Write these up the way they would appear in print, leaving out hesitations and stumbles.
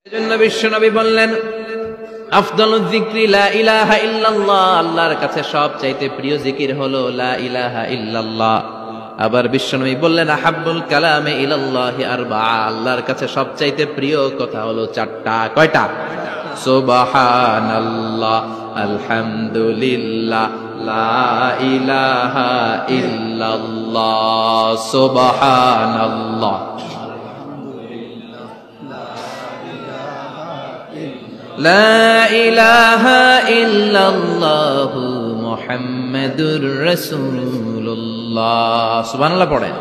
এজন্য বিশ্বনবী বললেন আফদালুয যিকরি লা ইলাহা ইল্লাল্লাহ, আল্লাহর কাছে সবচাইতে প্রিয় জিকির হলো লা ইলাহা ইল্লাল্লাহ। আবার বিশ্বনবী বললেন আহাব্বুল কালামে ইলাল্লাহি আরবাআ, আল্লাহর কাছে সবচাইতে প্রিয় কথা হলো চারটা। কয়টা? সুবহানাল্লাহ, আলহামদুলিল্লাহ, লা ইলাহা ইল্লাল্লাহ। সুবহানাল্লাহ, লা ইলাহা ইল্লাল্লাহ, মুহাম্মাদুর রাসূলুল্লাহ। সুবহানাল্লাহ পড়েন।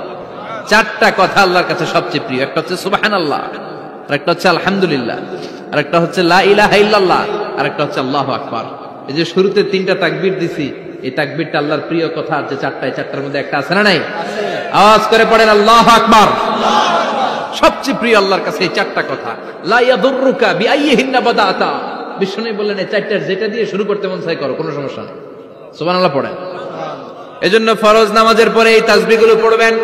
চারটা কথা আল্লাহর কাছে সবচেয়ে প্রিয়। একটা হচ্ছে সুবহানাল্লাহ, আরেকটা হচ্ছে আলহামদুলিল্লাহ, আরেকটা হচ্ছে লা ইলাহা ইল্লাল্লাহ, আরেকটা হচ্ছে আল্লাহু আকবার। এই যে শুরুতে তিনটা তাকবীর দিছি, এই তাকবীরটা আল্লাহর প্রিয় কথা। আর যে চারটা, এই চারটার মধ্যে একটা আছে না নাই? আওয়াজ করে পড়েন আল্লাহু আকবার। সবচেয়ে প্রিয় আল্লাহর কাছে এই চারটা কথা। লা ইয়াদুররুকা বিআইয়িহিন্না বাদাতা, বিষ্ণু বললেন এই চারটার যেটা দিয়ে শুরু করতে মন চাই করো, কোনো সমস্যা নেই। সুবহানাল্লাহ পড়েন। এজন্য ফরজ নামাজের পরে এই তাসবিহগুলো পড়বেন।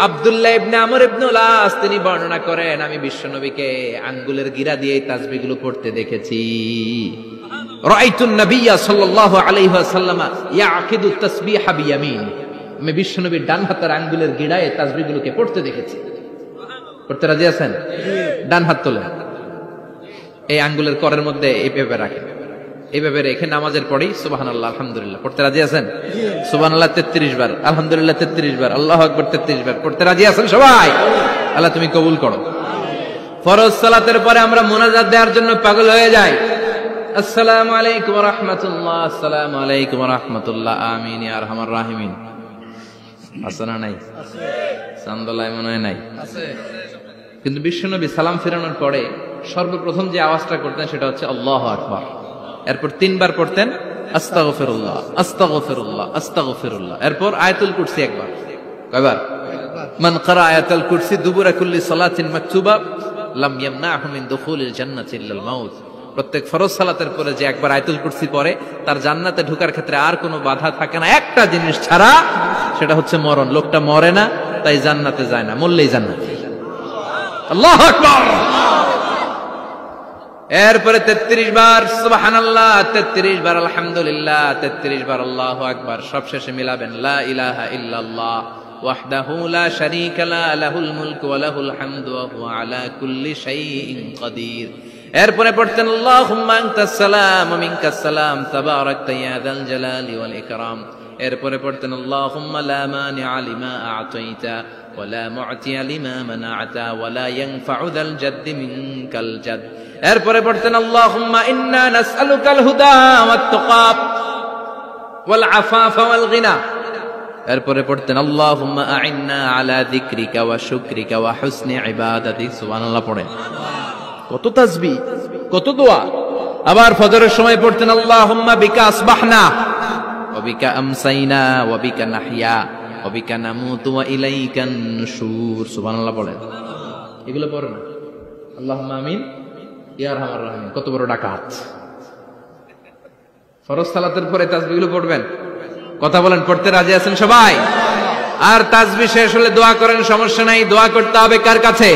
আব্দুল্লাহ ইবনে আমর ইবনে আস তিনি বর্ণনা করেন, আমি বিশ্বনবীকে আঙ্গুলের গিরা দিয়ে এই তাসবিহগুলো পড়তে দেখেছি। রাআইতুন নাবিয়্যা সাল্লাল্লাহু আলাইহি ওয়াসাল্লাম ইয়াকিদু তাসবিহা বিয়ামিন, আমি বিশ্বনবীর ডান হাতের আঙ্গুলের গিরায় এই তাসবিহগুলোকে পড়তে দেখেছি। পড়তে রাজি আছেন? ডান হাত তোলেন, এই আঙ্গুলের করের মধ্যে এইভাবে রাখেন, এইভাবে রেখে নামাজের পরেই সুবহানাল্লাহ, আলহামদুলিল্লাহ পড়তে রাজি আছেন? সুবহানাল্লাহ 33 বার, আলহামদুলিল্লাহ 33 বার, আল্লাহু আকবার 33 বার। পড়তে রাজি আছেন সবাই? আল্লাহ তুমি কবুল করো। ফরজ সালাতের পরে আমরা মুনাজাত দেওয়ার জন্য পাগল হয়ে যাই। আসসালামু আলাইকুম ওয়া রাহমাতুল্লাহ, আসসালামু আলাইকুম ওয়া রাহমাতুল্লাহ, আমিন ইয়া আরহামার রাহিমিন। আছে না নাই? আছে। চান্দলায় মনে হয় নাই? আছে। কিন্তু বিশ্বনবী সালাম ফেরানোর পরে সর্বপ্রথম যে আওয়াজটা করতেন সেটা হচ্ছে আল্লাহু আকবার। এরপর 3 বার পড়তেন আস্তাগফিরুল্লাহ, আস্তাগফিরুল্লাহ, আস্তাগফিরুল্লাহ। এরপর আয়াতুল কুরসি একবার। কয়বার? মান ক্বারা আয়াতুল কুরসি দুবুরা কুল্লি সালাতিন মাকতুবা লাম ইয়ামনাহু মিন দুখুলিল জান্নাতি ইল্লাল মাউত। প্রত্যেক ফরজ সালাতের পরে যে একবার আয়াতুল কুরসি পড়ে তার জান্নাতে ঢোকার ক্ষেত্রে আর কোনো বাধা থাকে না, একটা জিনিস ছাড়া, সেটা হচ্ছে মরণ। লোকটা মরে না, তাই জান্নাতে যায় না, মরলেই জান্নাতে। আল্লাহু আকবার। এরপরে 33 বার সুবহানাল্লাহ, 33 বার আলহামদুলিল্লাহ, 33 বার আল্লাহু আকবার। সবশেষে মিলাবেন লা ইলাহা ইল্লাল্লাহ ওয়াহদাহু লা শারীকা লা, লাহুল মুলকু ওয়া লাহুল হামদু ওয়া হুয়া আলা কুল্লি শাইইন কাদির। এরপরে পড়তেন আল্লাহুম্মা আনতাস সালাম ওয়া মিনকাস সালাম তাবারাকতা ইয়া যাল জালালি ওয়াল ইকরাম। এরপরে পড়তেন আল্লাহুম্মা লা মানিআ লিমা আ'তাইতা ওয়া লা মু'তিয়া লিমা মানা'তা ওয়া লা ইয়ানফা'ু যাল জাদ্দি মিনকাল জাদ। এরপরে পড়তেন আল্লাহুম্মা ইন্না নাসআলুকাল হুদা ওয়াত তুকা ওয়াল আফাফা ওয়াল গিনা। এরপরে পড়তেন আল্লাহুম্মা আ'ইন্না আলা যিকরিকা ওয়া শুকরিকা ওয়া হুসনি ইবাদাতিক। সুবহানাল্লাহ পড়েন। কত তাসবিহ, কত দোয়া। আবার ফজরের সময় পড়তেন আল্লাহুম্মা বিকা আসবাহনা ওয়া বিকা আমসাইনা ওয়া বিকা নাহইয়া ওয়া বিকা নামুতু ওয়া ইলাইকান নুশুর। সুবহানাল্লাহ পড়েন। এগুলো পড়েন না? আল্লাহুম্মা আমিন ইয়া আরহামার রাহিমিন। কত বড় ডাকাত। ফরজ সালাতের পরে তাসবিহগুলো পড়বেন। কথা বলেন, পড়তে রাজি আছেন সবাই? আর তাসবিহ শেষ হলে দোয়া করেন, সমস্যা নাই। দোয়া করতে হবে কার কাছে?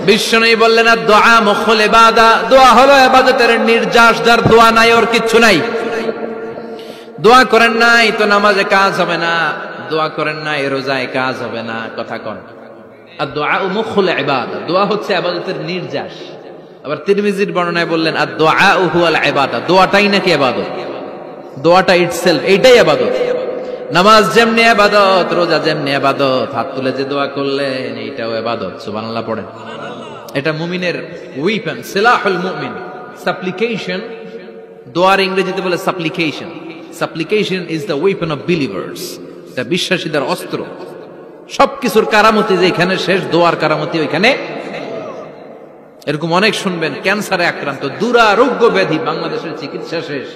বিশ্বনবী বললেন আর দোয়া মুখুল ইবাদা, দোয়া হলো ইবাদতের নির্যাস। যার দোয়া নাই ওর কিচ্ছু নাই। দোয়া করেন নাই তো নামাজে কাজ হবে না, দোয়া করেন নাই রোজায় কাজ হবে না। কথা কোন? আর দোয়া মুখুল ইবাদা, দোয়া হচ্ছে ইবাদতের নির্যাস। আবার তিরমিজির বর্ণনায় বললেন আর দোয়া হুয়াল ইবাদা, দোয়াটাই নাকি ইবাদত। দোয়াটা ইটসেলফ, এইটাই ইবাদত। নামাজ যেমনি ইবাদত, রোজা যেমনি ইবাদত, হাত তুলে যে দোয়া করলেন এইটাও ইবাদত। সুবহানাল্লাহ পড়েন। এটা মুমিনের ওয়েপন, সিলাহুল মুমিন। সাপ্লিকেশন, দোয়ার ইংরেজিতে বলে সাপ্লিকেশন। সাপ্লিকেশন is the weapon of believers. এটা বিশ্বাসীদের অস্ত্র। সবকিছুর কারামতি যেখানে শেষ, দোয়ার কারামতি ওইখানে। এরকম অনেক শুনবেন ক্যান্সারে আক্রান্ত, দুরারোগ্য ব্যাধি, বাংলাদেশের চিকিৎসা শেষ,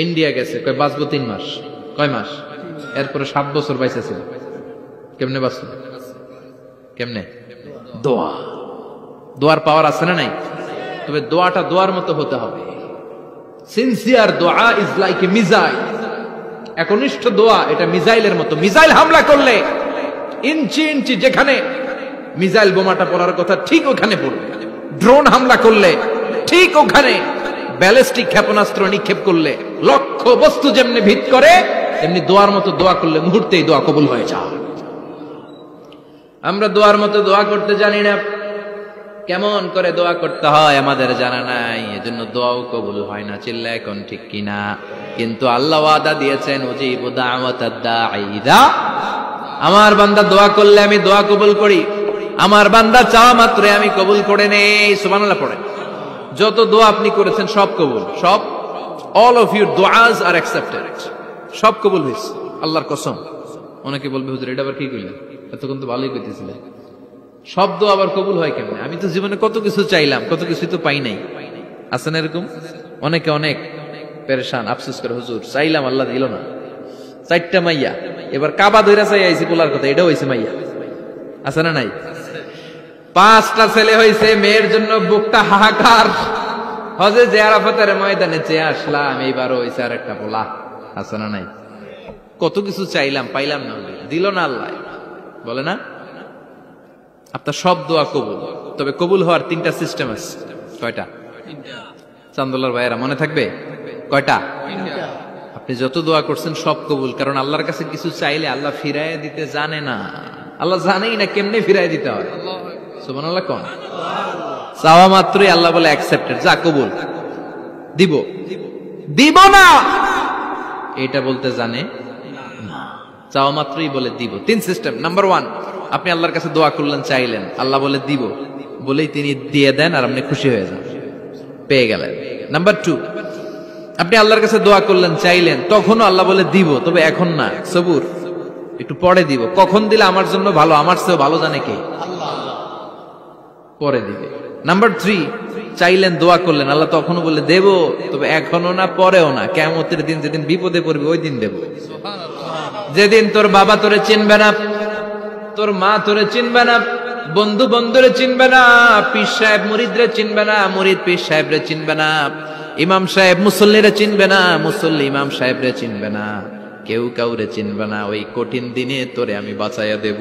ইন্ডিয়া গেছে, কয় বাঁচবো 3 মাস। কয় মাস? এরপরে 7 বছর বাইসা ছিল। কেমনে বাঁচল? কেমনে? দোয়া। দোয়ার পাওয়ার আছে না নাই? তবে দোয়াটা দোয়ার মতো হতে হবে। সিনসিয়ার দোয়া ইজ লাইক এ মিসাইল। একনিষ্ঠ দোয়া এটা মিসাইলের মতো। মিসাইল হামলা করলে ইঞ্চি ইঞ্চি যেখানে মিসাইল বোমাটা পড়ার কথা ঠিক ওখানে পড়বে। ড্রোন হামলা করলে ঠিক ওখানে ব্যালিস্টিক ক্ষেপণাস্ত্র নিক্ষেপ করলে লক্ষ্য বস্তু যেমনি ভিত করে, তেমনি দোয়ার মতো দোয়া করলে মুহূর্তেই দোয়া কবুল হয়ে যায়। আমরা দোয়ার মতো দোয়া করতে জানি না, কেমন করে দোয়া করতে হয় আমাদের জানা নাই, এজন্য দোয়াও কবুল হয় না। চিল্লা এখন ঠিক কিনা? কিন্তু আল্লাহ ওয়াদা দিয়েছেন, উজিবু দাওয়াতাদ দাঈ ইযা, আমার বান্দা দোয়া করলে আমি দোয়া কবুল করি, আমার বান্দা চাওয়া মাত্র আমি কবুল করে নেই। সুবহানাল্লাহ পড়ে। যত দোয়া আপনি করেছেন সব কবুল, সব, অল অফ ইউর দুআস আর অ্যাকসেপ্টেড, সব কবুল হয়েছে আল্লাহর কসম। অনেকে বলবে হুজুর এটা আবার কি কইলেন, এতক্ষণ তো ভালোই কইতেছিলেন, সব দোয়া আবার কবুল হয় কেমনে? আমি তো জীবনে কত কিছু চাইলাম, কত কিছু তো পাই নাই। আছে না এরকম? অনেকে অনেক পেরেশান, আফসোস করে, হুজুর চাইলাম আল্লাহ দিল না। 4টা মাইয়া, এবার কাবা ধইরা চাই আইছি পোলার কথা, এটাও হইছে মাইয়া। আছে না নাই? 5টা ছেলে হইছে, মেয়ের জন্য বুকটা হাহাকার। হজে যে আরাফাতের ময়দানে চেয়ে আসলাম, এইবারও হইছে আর একটা পোলা। আছে না নাই? কত কিছু চাইলাম, পাইলাম না, দিল না আল্লাহ। বলে না আপনার সব দোয়া কবুল, তবে কবুল হওয়ার 3টা সিস্টেম আছে। কয়টা? চান্দুল্লাহর ভাইয়েরা মনে থাকবে কয়টা? আপনি যত দোয়া করছেন সব কবুল, কারণ আল্লাহর কাছে কিছু চাইলে আল্লাহ ফিরাইয়া দিতে জানে না। আল্লাহ জানেই না কেমনে ফিরাইয়া দিতে হয়। সুবহানাল্লাহ কোন? চাওয়া মাত্রই আল্লাহ বলে অ্যাকসেপ্টেড, যা কবুল, দিব দিব না এটা বলতে জানে না, চাওয়া মাত্রই বলে দিব। 3 সিস্টেম। নাম্বার 1, আপনি আল্লাহর কাছে দোয়া করলেন, চাইলেন, আল্লাহ বলে দিব, বলেই তিনি দিয়ে দেন আর আপনি খুশি হয়ে যান, পেয়ে গেলেন। নাম্বার 2, আপনি আল্লাহর কাছে দোয়া করলেন, চাইলেন, তখনও আল্লাহ বলে দিব, তবে এখন না, সবুর, একটু পরে দিব। কখন দিলে আমার জন্য ভালো, আমার চেয়েও ভালো জানে কে? আল্লাহ, পরে দিবে। নাম্বার 3, চাইলেন, দোয়া করলেন, আল্লাহ তখনও বলে দেব, তবে এখনো না, পরেও না, কিয়ামতের দিন যেদিন বিপদে পড়বে ওই দিন দেব। যেদিন তোর বাবা তোরে চিনবে না, তোর মা তোরে চিনবে না, বন্ধু বন্ধুরে চিনবে না, পীর সাহেব মুরিদরে চিনবে না, মুরিদ পীর সাহেবরে চিনবে না, ইমাম সাহেব মুসল্লিরে চিনবে না, মুসল্লি ইমাম সাহেবরে চিনবে না, কেউ কাউরে চিনবে না। ওই কঠিন দিনে তোরে আমি বাঁচাইয়া দেব।